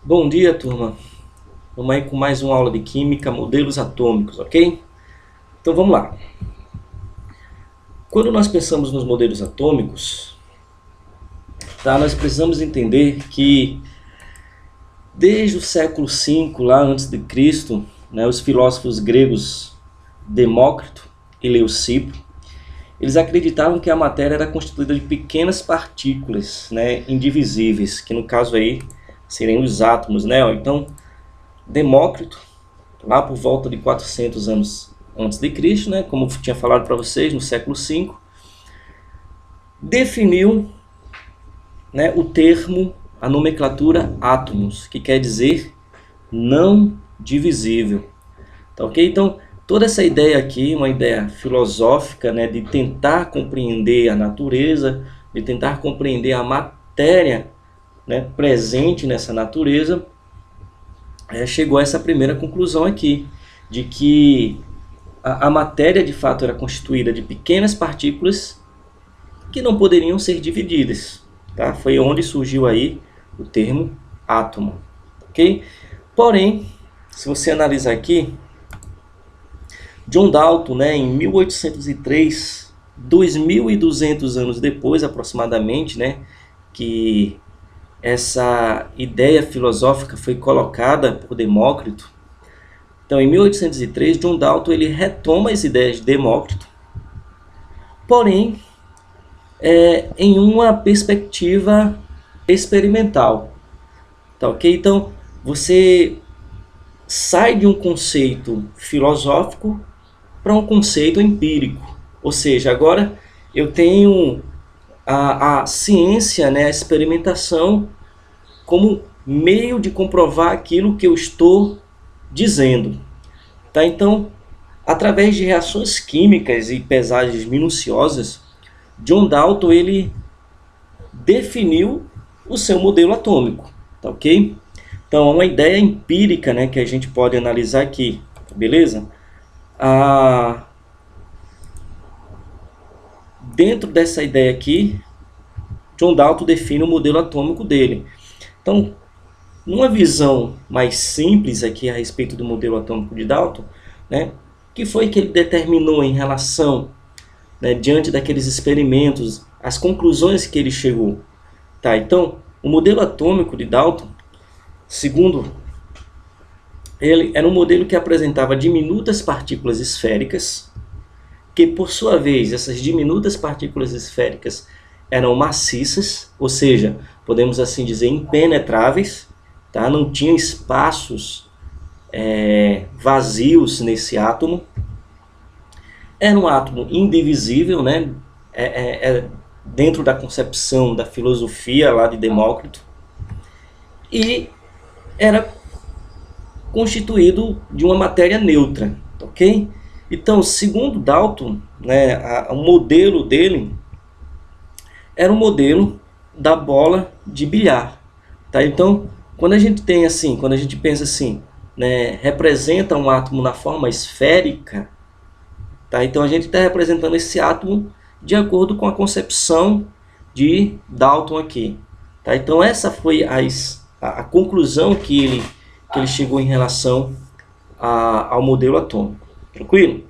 Bom dia, turma. Vamos aí com mais uma aula de Química, modelos atômicos, ok? Então vamos lá. Quando nós pensamos nos modelos atômicos, tá, nós precisamos entender que desde o século V, lá antes de Cristo, né, os filósofos gregos Demócrito e Leucipo, eles acreditavam que a matéria era constituída de pequenas partículas, né, indivisíveis, que no caso aí seriam os átomos, né? Então, Demócrito, lá por volta de 400 anos antes de Cristo, né, como eu tinha falado para vocês, no século V, definiu, né, o termo, a nomenclatura átomos, que quer dizer não divisível. Tá, ok? Então, toda essa ideia aqui, uma ideia filosófica, né, de tentar compreender a natureza, de tentar compreender a matéria, né, presente nessa natureza, chegou a essa primeira conclusão aqui, de que a matéria de fato era constituída de pequenas partículas que não poderiam ser divididas. Tá? Foi onde surgiu aí o termo átomo. Okay? Porém, se você analisar aqui, John Dalton, né, em 1803, 2.200 anos depois aproximadamente, né, que essa ideia filosófica foi colocada por Demócrito. Então, em 1803, John Dalton ele retoma as ideias de Demócrito, porém, em uma perspectiva experimental. Tá, ok? Então, você sai de um conceito filosófico para um conceito empírico. Ou seja, agora eu tenho a ciência, né, a experimentação, como meio de comprovar aquilo que eu estou dizendo. Tá? Então, através de reações químicas e pesagens minuciosas, John Dalton ele definiu o seu modelo atômico. Tá, ok? Então, é uma ideia empírica, né, que a gente pode analisar aqui. Beleza? Dentro dessa ideia aqui, John Dalton define o modelo atômico dele. Então, numa visão mais simples aqui a respeito do modelo atômico de Dalton, né, que foi que ele determinou em relação, né, diante daqueles experimentos, as conclusões que ele chegou. Tá, então, o modelo atômico de Dalton, segundo ele, era um modelo que apresentava diminutas partículas esféricas, que por sua vez, essas diminutas partículas esféricas eram maciças, ou seja, podemos assim dizer, impenetráveis, tá? Não tinha espaços vazios nesse átomo. Era um átomo indivisível, né? Dentro da concepção da filosofia lá de Demócrito, e era constituído de uma matéria neutra, ok? Então, segundo Dalton, né, o modelo dele era um modelo da bola de bilhar. Tá? Então, quando a gente tem assim, quando a gente pensa assim, né, representa um átomo na forma esférica, tá? Então a gente está representando esse átomo de acordo com a concepção de Dalton aqui. Tá? Então essa foi a conclusão que ele chegou em relação ao modelo atômico. Tranquilo?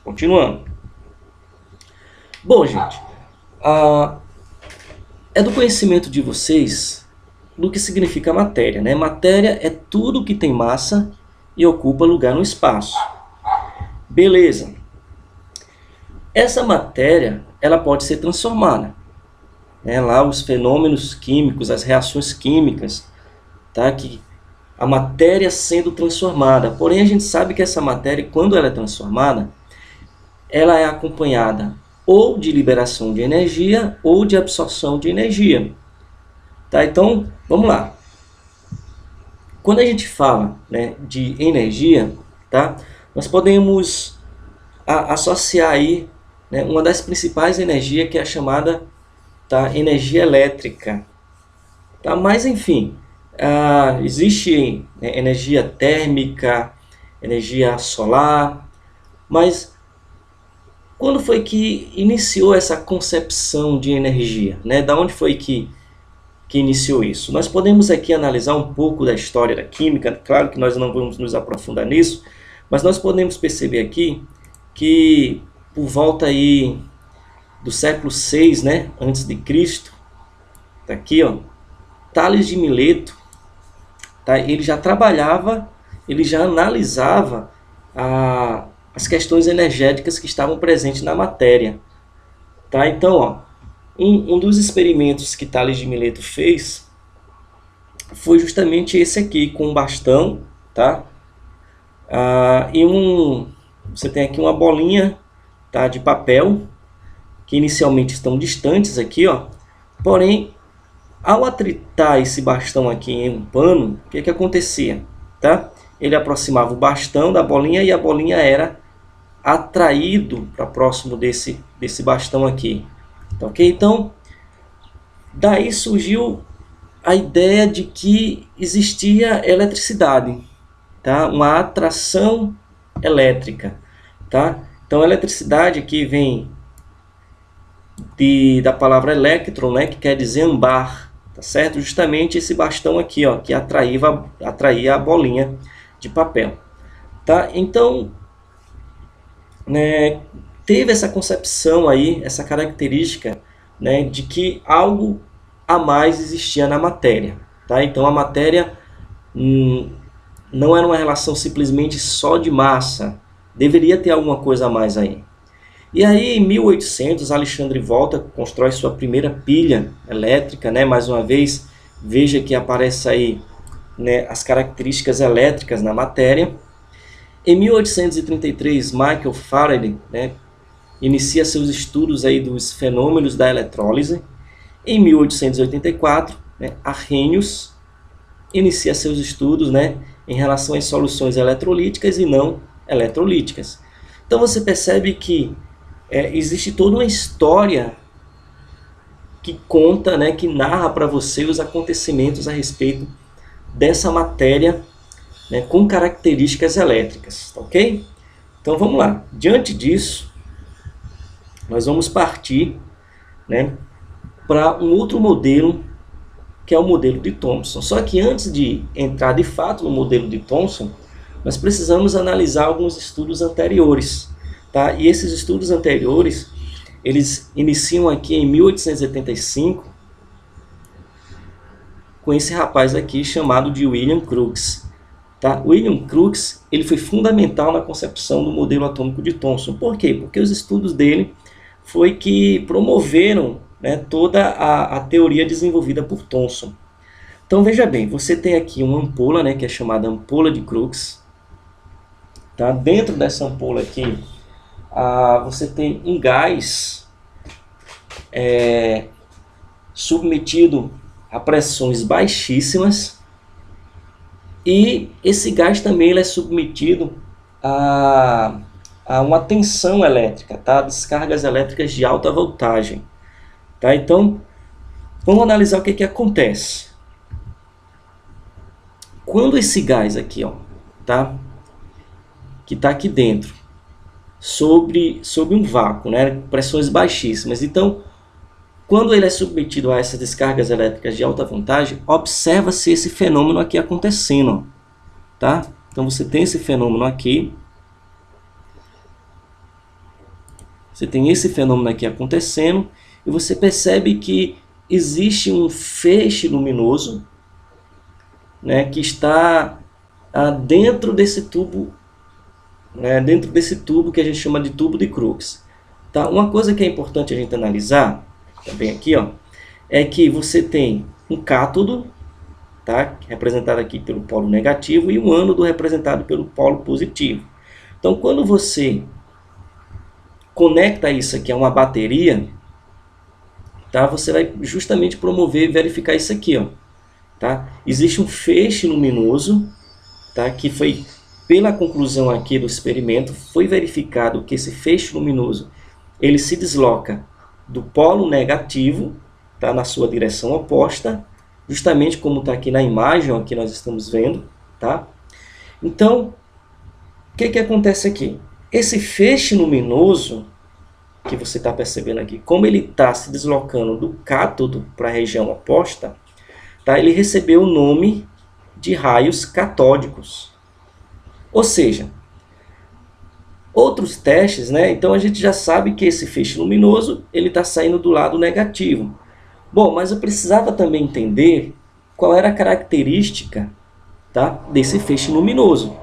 Continuando. Bom, gente, é do conhecimento de vocês do que significa matéria, né? Matéria é tudo que tem massa e ocupa lugar no espaço. Beleza. Essa matéria, ela pode ser transformada. Né? Lá os fenômenos químicos, as reações químicas, tá? Que a matéria sendo transformada. Porém, a gente sabe que essa matéria, quando ela é transformada, ela é acompanhada ou de liberação de energia ou de absorção de energia. Tá? Então, vamos lá. Quando a gente fala, né, de energia, tá? Nós podemos associar aí, né, uma das principais energias, que é a chamada, tá, energia elétrica. Tá? Mas, enfim, existe, né, energia térmica, energia solar, mas quando foi que iniciou essa concepção de energia? Né? Da onde foi que que iniciou isso. Nós podemos aqui analisar um pouco da história da química, claro que nós não vamos nos aprofundar nisso, mas nós podemos perceber aqui que por volta aí do século 6, né, antes de Cristo, tá aqui, ó, Tales de Mileto, tá, ele já trabalhava, ele já analisava as questões energéticas que estavam presentes na matéria, tá? Então, ó, um dos experimentos que Tales de Mileto fez foi justamente esse aqui, com um bastão, tá? Você tem aqui uma bolinha, tá, de papel, que inicialmente estão distantes aqui, ó. Porém, ao atritar esse bastão aqui em um pano, o que acontecia? Tá? Ele aproximava o bastão da bolinha e a bolinha era atraído para próximo desse bastão aqui. Tá, ok? Então, daí surgiu a ideia de que existia eletricidade, tá? Uma atração elétrica. Tá? Então, a eletricidade aqui vem da palavra elétron, né, que quer dizer ambar, tá certo? Justamente esse bastão aqui, ó, que atraía a bolinha de papel, tá? Então, né, teve essa concepção aí, essa característica, né, de que algo a mais existia na matéria, tá? Então a matéria não era uma relação simplesmente só de massa, deveria ter alguma coisa a mais aí. E aí, em 1800, Alexandre Volta constrói sua primeira pilha elétrica, né? Mais uma vez, veja que aparece aí, né, as características elétricas na matéria. Em 1833, Michael Faraday, né, inicia seus estudos aí dos fenômenos da eletrólise. Em 1884, né, Arrhenius inicia seus estudos, né, em relação às soluções eletrolíticas e não eletrolíticas. Então você percebe que existe toda uma história que conta, né, que narra para você os acontecimentos a respeito dessa matéria, né, com características elétricas, ok? Então vamos lá. Diante disso, nós vamos partir, né, para um outro modelo, que é o modelo de Thomson. Só que antes de entrar de fato no modelo de Thomson, nós precisamos analisar alguns estudos anteriores. Tá? E esses estudos anteriores, eles iniciam aqui em 1875, com esse rapaz aqui chamado de William Crookes. Tá? William Crookes, ele foi fundamental na concepção do modelo atômico de Thomson. Por quê? Porque os estudos dele foi que promoveram, né, toda a teoria desenvolvida por Thomson. Então veja bem, você tem aqui uma ampola, né, que é chamada ampola de Crookes. Tá? Dentro dessa ampola aqui, você tem um gás submetido a pressões baixíssimas, e esse gás também ele é submetido a uma tensão elétrica, tá? Descargas elétricas de alta voltagem. Tá? Então, vamos analisar o que acontece. Quando esse gás aqui, ó, tá? Que está aqui dentro, sobre um vácuo, né, pressões baixíssimas. Então, quando ele é submetido a essas descargas elétricas de alta voltagem, observa-se esse fenômeno aqui acontecendo. Tá? Então, você tem esse fenômeno aqui. Você tem esse fenômeno aqui acontecendo, e você percebe que existe um feixe luminoso, né, que está dentro desse tubo, dentro desse tubo que a gente chama de tubo de Crookes. Tá? Uma coisa que é importante a gente analisar, também aqui, ó, é que você tem um cátodo, tá, representado aqui pelo polo negativo, e um ânodo representado pelo polo positivo. Então, quando você conecta isso aqui a uma bateria, tá, você vai justamente promover e verificar isso aqui. Ó, tá? Existe um feixe luminoso, tá, que foi... Pela conclusão aqui do experimento, foi verificado que esse feixe luminoso ele se desloca do polo negativo, tá, na sua direção oposta, justamente como está aqui na imagem, ó, que nós estamos vendo. Tá? Então, o que acontece aqui? Esse feixe luminoso que você está percebendo aqui, como ele está se deslocando do cátodo para a região oposta, tá? Ele recebeu o nome de raios catódicos. Ou seja, outros testes, né? Então a gente já sabe que esse feixe luminoso ele está saindo do lado negativo. Bom, mas eu precisava também entender qual era a característica, tá, desse feixe luminoso.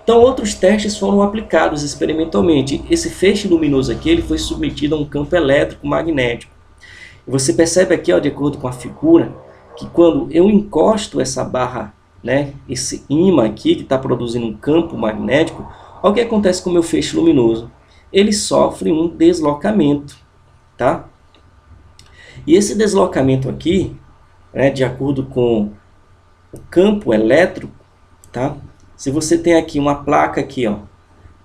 Então outros testes foram aplicados experimentalmente. Esse feixe luminoso aqui ele foi submetido a um campo elétrico magnético. Você percebe aqui, ó, de acordo com a figura, que quando eu encosto essa barra, né, esse ímã aqui que está produzindo um campo magnético, olha o que acontece com o meu feixe luminoso. Ele sofre um deslocamento, tá? E esse deslocamento aqui, né, de acordo com o campo elétrico, tá? Se você tem aqui uma placa aqui, ó,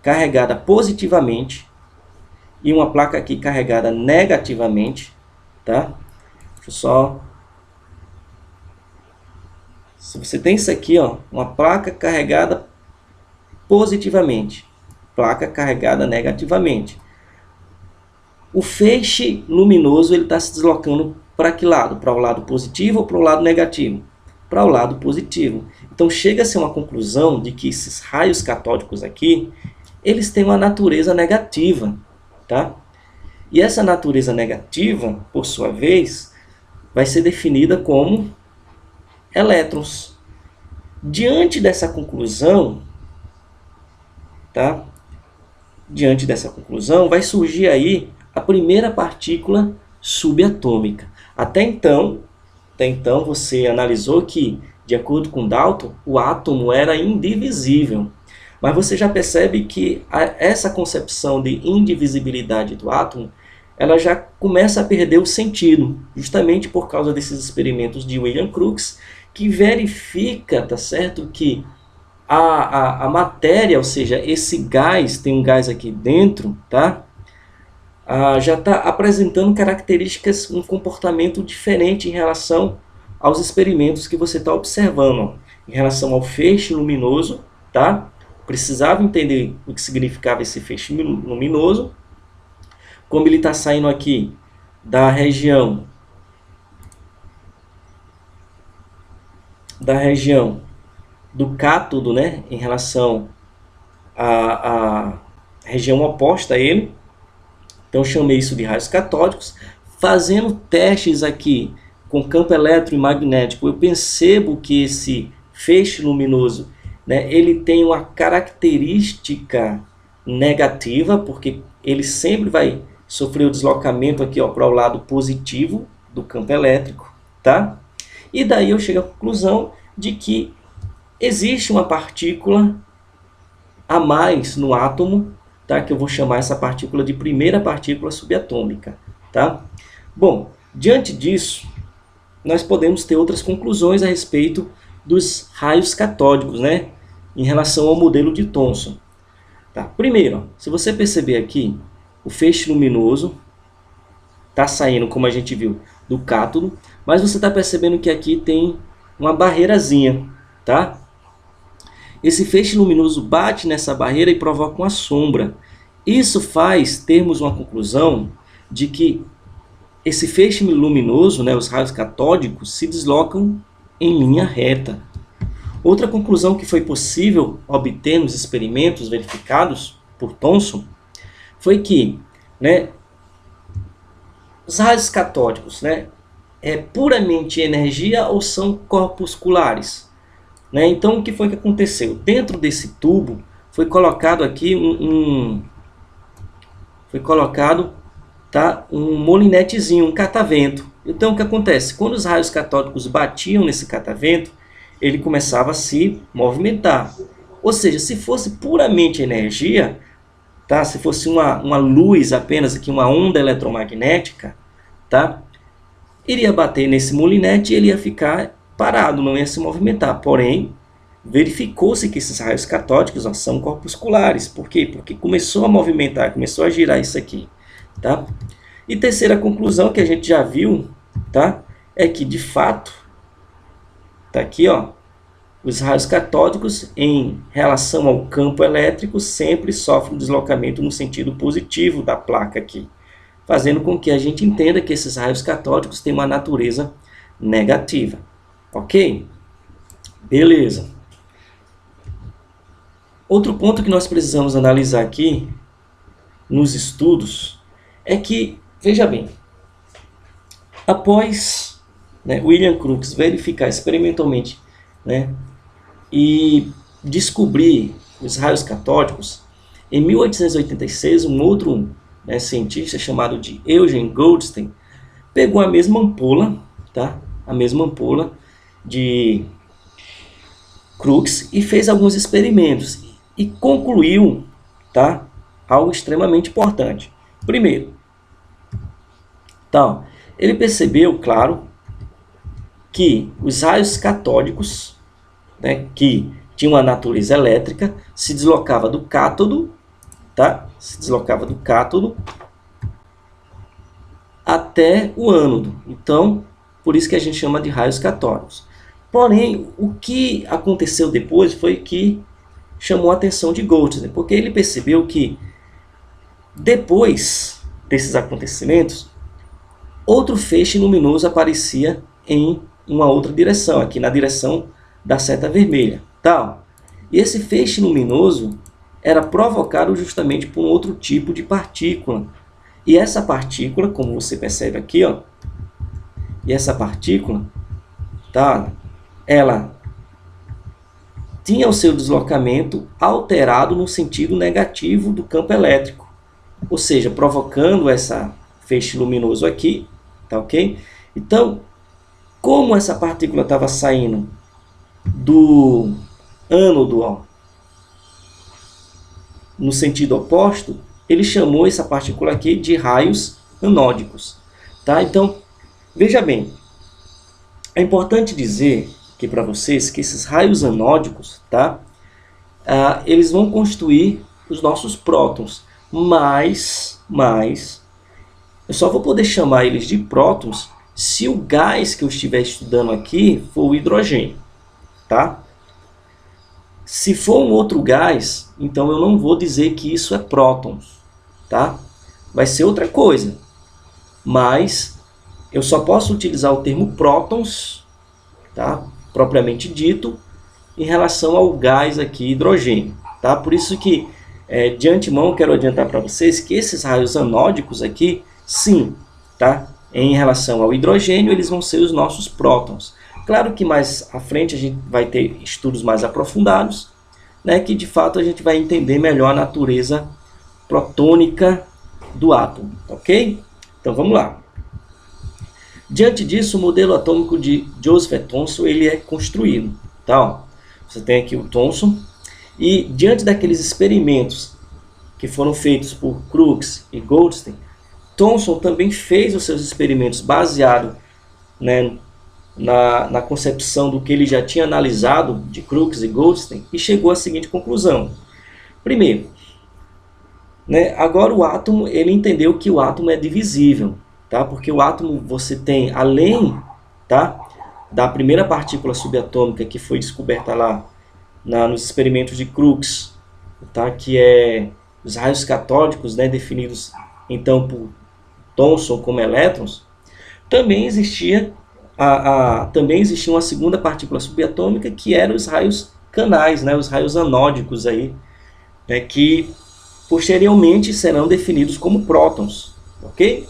carregada positivamente e uma placa aqui carregada negativamente, tá? Deixa eu só... Se você tem isso aqui, ó, uma placa carregada positivamente, placa carregada negativamente, o feixe luminoso ele está se deslocando para que lado? Para o lado positivo ou para o lado negativo? Para o lado positivo. Então chega-se a uma conclusão de que esses raios catódicos aqui, eles têm uma natureza negativa, tá? E essa natureza negativa, por sua vez, vai ser definida como elétrons. Diante dessa conclusão, tá? Diante dessa conclusão, vai surgir aí a primeira partícula subatômica. Até então você analisou que, de acordo com Dalton, o átomo era indivisível. Mas você já percebe que essa concepção de indivisibilidade do átomo, ela já começa a perder o sentido, justamente por causa desses experimentos de William Crookes, que verifica, tá certo, que a matéria, ou seja, esse gás, tem um gás aqui dentro, tá? Já está apresentando características, um comportamento diferente em relação aos experimentos que você está observando, ó. Em relação ao feixe luminoso, tá? Precisava entender o que significava esse feixe luminoso, como ele está saindo aqui da região do cátodo, né, em relação à região oposta a ele. Então chamei isso de raios catódicos. Fazendo testes aqui com campo elétrico e magnético, eu percebo que esse feixe luminoso, né, ele tem uma característica negativa, porque ele sempre vai sofrer o deslocamento aqui, ó, para o lado positivo do campo elétrico, tá? E daí eu chego à conclusão de que existe uma partícula a mais no átomo, tá? Que eu vou chamar essa partícula de primeira partícula subatômica, tá? Bom, diante disso, nós podemos ter outras conclusões a respeito dos raios catódicos, né? Em relação ao modelo de Thomson. Tá? Primeiro, ó, se você perceber aqui, o feixe luminoso está saindo, como a gente viu, do cátodo, mas você está percebendo que aqui tem uma barreirazinha, tá? Esse feixe luminoso bate nessa barreira e provoca uma sombra. Isso faz termos uma conclusão de que esse feixe luminoso, né, os raios catódicos, se deslocam em linha reta. Outra conclusão que foi possível obter nos experimentos verificados por Thomson foi que, né, os raios catódicos, né, é puramente energia ou são corpusculares? Né? Então, o que foi que aconteceu? Dentro desse tubo foi colocado aqui um molinetezinho, um catavento. Então, o que acontece? Quando os raios catódicos batiam nesse catavento, ele começava a se movimentar. Ou seja, se fosse puramente energia, tá? Se fosse uma luz apenas, aqui, uma onda eletromagnética, tá? Iria bater nesse molinete e ele ia ficar parado, não ia se movimentar. Porém, verificou-se que esses raios catódicos, ó, são corpusculares. Por quê? Porque começou a movimentar, começou a girar isso aqui. Tá? E terceira conclusão que a gente já viu, tá? É que de fato, tá aqui, ó, os raios catódicos em relação ao campo elétrico sempre sofrem um deslocamento no sentido positivo da placa aqui, fazendo com que a gente entenda que esses raios catódicos têm uma natureza negativa. Ok? Beleza. Outro ponto que nós precisamos analisar aqui nos estudos é que, veja bem, após, né, William Crookes verificar experimentalmente, né, e descobrir os raios catódicos, em 1886 um outro, né, cientista chamado de Eugen Goldstein pegou a mesma ampola, tá? A mesma ampola de Crookes e fez alguns experimentos e concluiu, tá, algo extremamente importante. Primeiro, então, ele percebeu, claro, que os raios catódicos, né, que tinham uma natureza elétrica, se deslocava do cátodo, tá? Se deslocava do cátodo até o ânodo. Então, por isso que a gente chama de raios catódicos. Porém, o que aconteceu depois foi que chamou a atenção de Goldstein, porque ele percebeu que depois desses acontecimentos, outro feixe luminoso aparecia em uma outra direção, aqui na direção da seta vermelha. Tal. E esse feixe luminoso era provocado justamente por um outro tipo de partícula. E essa partícula, como você percebe aqui, ó, e essa partícula, tá, ela tinha o seu deslocamento alterado no sentido negativo do campo elétrico. Ou seja, provocando essa feixe luminoso aqui, tá ok? Então, como essa partícula estava saindo do ânodo, ó, no sentido oposto, ele chamou essa partícula aqui de raios anódicos, tá? Então, veja bem, é importante dizer aqui para vocês que esses raios anódicos, tá? Eles vão constituir os nossos prótons, mas eu só vou poder chamar eles de prótons se o gás que eu estiver estudando aqui for o hidrogênio, tá? Se for um outro gás, então eu não vou dizer que isso é prótons, tá? Vai ser outra coisa, mas eu só posso utilizar o termo prótons, tá? Propriamente dito, em relação ao gás aqui, hidrogênio, tá? Por isso que, de antemão, quero adiantar para vocês que esses raios anódicos aqui, sim, tá? Em relação ao hidrogênio, eles vão ser os nossos prótons. Claro que mais à frente a gente vai ter estudos mais aprofundados, né, que de fato a gente vai entender melhor a natureza protônica do átomo, ok? Então vamos lá. Diante disso, o modelo atômico de Joseph Thomson ele é construído. Então, você tem aqui o Thomson, e diante daqueles experimentos que foram feitos por Crookes e Goldstein, Thomson também fez os seus experimentos baseado, né, na concepção do que ele já tinha analisado de Crookes e Goldstein e chegou à seguinte conclusão. Primeiro, né, agora o átomo, ele entendeu que o átomo é divisível, tá? Porque o átomo você tem, além, tá, da primeira partícula subatômica que foi descoberta lá nos experimentos de Crookes, tá, que é os raios catódicos, né, definidos então por Thomson como elétrons, também existia uma segunda partícula subatômica que eram os raios canais, né, os raios anódicos aí, né, que posteriormente serão definidos como prótons, ok?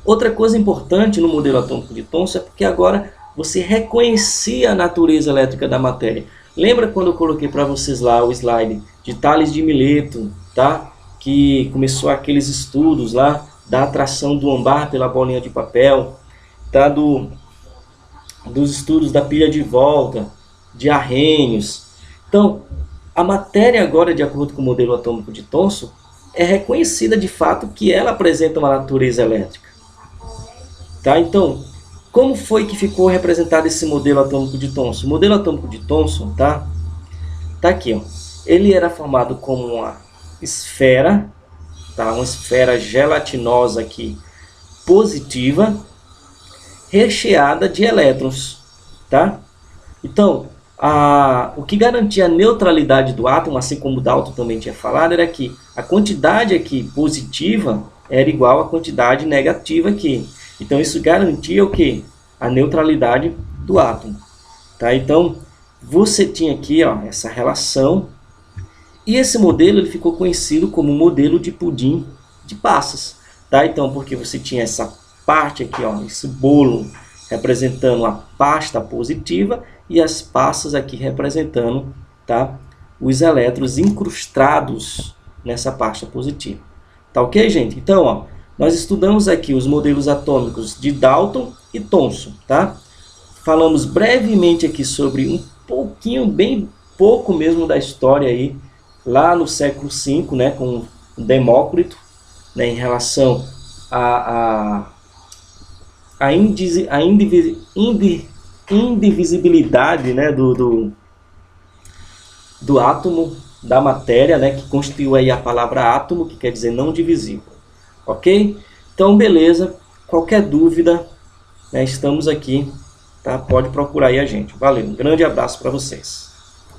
Outra coisa importante no modelo atômico de Thomson é porque agora você reconhecia a natureza elétrica da matéria. Lembra quando eu coloquei para vocês lá o slide de Tales de Mileto, tá? Que começou aqueles estudos lá da atração do âmbar pela bolinha de papel, tá? Dos estudos da pilha de volta, de Arrhenius. Então, a matéria agora, de acordo com o modelo atômico de Thomson, é reconhecida de fato que ela apresenta uma natureza elétrica. Tá? Então, como foi que ficou representado esse modelo atômico de Thomson? O modelo atômico de Thomson, tá aqui, ó. Ele era formado como uma esfera, tá? Uma esfera gelatinosa aqui, positiva, recheada de elétrons, tá? Então, o que garantia a neutralidade do átomo, assim como o Dalton também tinha falado, era que a quantidade aqui positiva era igual à quantidade negativa aqui. Então isso garantia o quê? A neutralidade do átomo. Tá? Então, você tinha aqui, ó, essa relação, e esse modelo ele ficou conhecido como modelo de pudim de passas. Tá? Então, porque você tinha essa parte aqui, ó, esse bolo representando a pasta positiva e as passas aqui representando, tá, os elétrons incrustados nessa pasta positiva. Tá ok, gente? Então, ó, nós estudamos aqui os modelos atômicos de Dalton e Thomson, tá? Falamos brevemente aqui sobre um pouquinho, bem pouco mesmo da história aí, lá no século V, né, com Demócrito, né, em relação a indivisibilidade, né, do átomo, da matéria, né, que constituiu aí a palavra átomo, que quer dizer não divisível. Ok? Então, beleza. Qualquer dúvida, né, estamos aqui. Tá? Pode procurar aí a gente. Valeu. Um grande abraço para vocês.